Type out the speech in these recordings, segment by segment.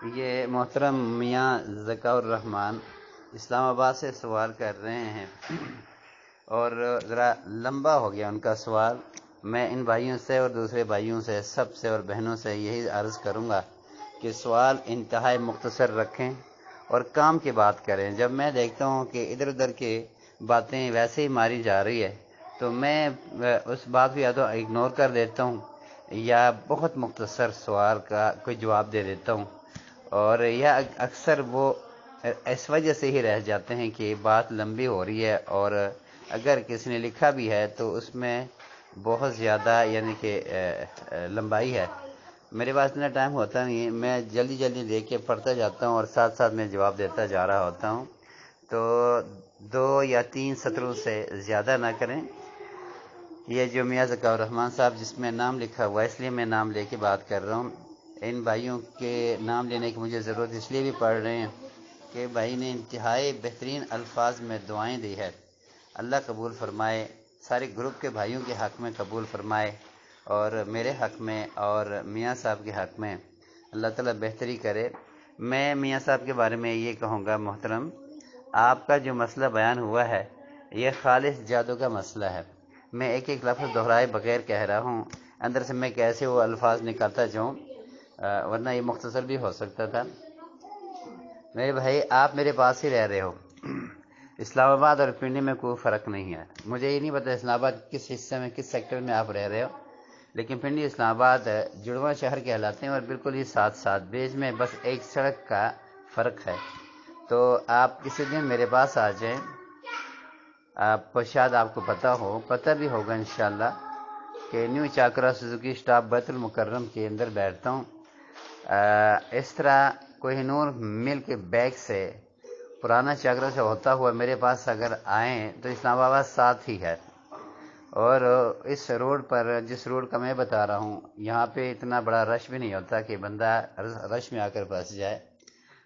یہ محترم میاں ذکا الرحمان اسلام آباد سے سوال کر رہے ہیں اور ذرا لمبا ہو گیا ان کا سوال۔ میں ان بھائیوں سے اور دوسرے بھائیوں سے سب سے اور بہنوں سے یہی عرض کروں گا کہ سوال انتہائی مختصر رکھیں اور کام کی بات کریں۔ جب میں دیکھتا ہوں کہ ادھر ادھر کی باتیں ویسے ہی ماری جا رہی ہے تو میں اس بات کو یا تو اگنور کر دیتا ہوں یا بہت مختصر سوال کا کوئی جواب دے دیتا ہوں، اور یہ اکثر وہ اس وجہ سے ہی رہ جاتے ہیں کہ بات لمبی ہو رہی ہے، اور اگر کسی نے لکھا بھی ہے تو اس میں بہت زیادہ یعنی کہ لمبائی ہے۔ میرے پاس اتنا ٹائم ہوتا نہیں ہے، میں جلدی جلدی دیکھ کے پڑھتا جاتا ہوں اور ساتھ ساتھ میں جواب دیتا جا رہا ہوتا ہوں، تو 2 یا 3 سطروں سے زیادہ نہ کریں۔ یہ جو میاں ذکا الرحمان صاحب جس میں نام لکھا ہوا ہے اس لیے میں نام لے کے بات کر رہا ہوں۔ ان بھائیوں کے نام لینے کی مجھے ضرورت اس لیے بھی پڑ رہے ہیں کہ بھائی نے انتہائی بہترین الفاظ میں دعائیں دی ہے، اللہ قبول فرمائے، سارے گروپ کے بھائیوں کے حق میں قبول فرمائے، اور میرے حق میں اور میاں صاحب کے حق میں اللہ تعالیٰ بہتری کرے۔ میں میاں صاحب کے بارے میں یہ کہوں گا، محترم آپ کا جو مسئلہ بیان ہوا ہے یہ خالص جادو کا مسئلہ ہے۔ میں ایک ایک لفظ دہرائے بغیر کہہ رہا ہوں، اندر سے میں کیسے وہ الفاظ نکالتا جاؤں، ورنہ یہ مختصر بھی ہو سکتا تھا۔ میرے بھائی آپ میرے پاس ہی رہ رہے ہو، اسلام آباد اور پنڈی میں کوئی فرق نہیں ہے۔ مجھے یہ نہیں پتا اسلام آباد کس حصے میں کس سیکٹر میں آپ رہ رہے ہو، لیکن پنڈی اسلام آباد جڑواں شہر کہلاتے ہیں اور بالکل ہی ساتھ ساتھ، بیچ میں بس ایک سڑک کا فرق ہے۔ تو آپ کسی دن میرے پاس آ جائیں، آپ شاید آپ کو پتہ بھی ہوگا انشاءاللہ کہ نیو چاکرا سوزوکی اسٹاپ بیت المکرم کے اندر بیٹھتا ہوں۔ اس طرح کوہ نور مل کے بیک سے پرانا چاکرا سے ہوتا ہوا میرے پاس اگر آئیں تو اسلام آباد ساتھ ہی ہے، اور اس روڈ پر جس روڈ کا میں بتا رہا ہوں یہاں پہ اتنا بڑا رش بھی نہیں ہوتا کہ بندہ رش میں آ کر پھنس جائے۔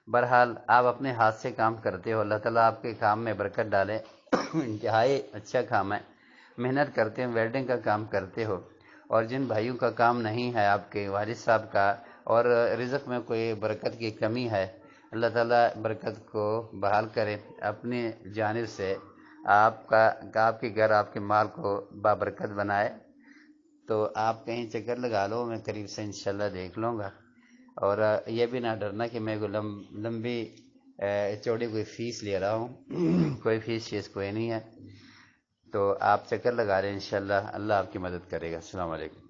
بہرحال آپ اپنے ہاتھ سے کام کرتے ہو، اللہ تعالیٰ آپ کے کام میں برکت ڈالے۔ انتہائی اچھا کام ہے، محنت کرتے ہیں، ویلڈنگ کا کام کرتے ہو، اور جن بھائیوں کا کام نہیں ہے آپ کے والد صاحب کا اور رزق میں کوئی برکت کی کمی ہے، اللہ تعالیٰ برکت کو بحال کرے اپنی جانب سے، آپ کے گھر آپ کے مال کو بابرکت بنائے۔ تو آپ کہیں چکر لگا لو، میں قریب سے انشاءاللہ دیکھ لوں گا، اور یہ بھی نہ ڈرنا کہ میں کوئی لمبی چوڑی کوئی فیس لے رہا ہوں، کوئی فیس چیز کوئی نہیں ہے۔ تو آپ چکر لگا رہے ہیں انشاءاللہ، اللہ آپ کی مدد کرے گا۔ السلام علیکم۔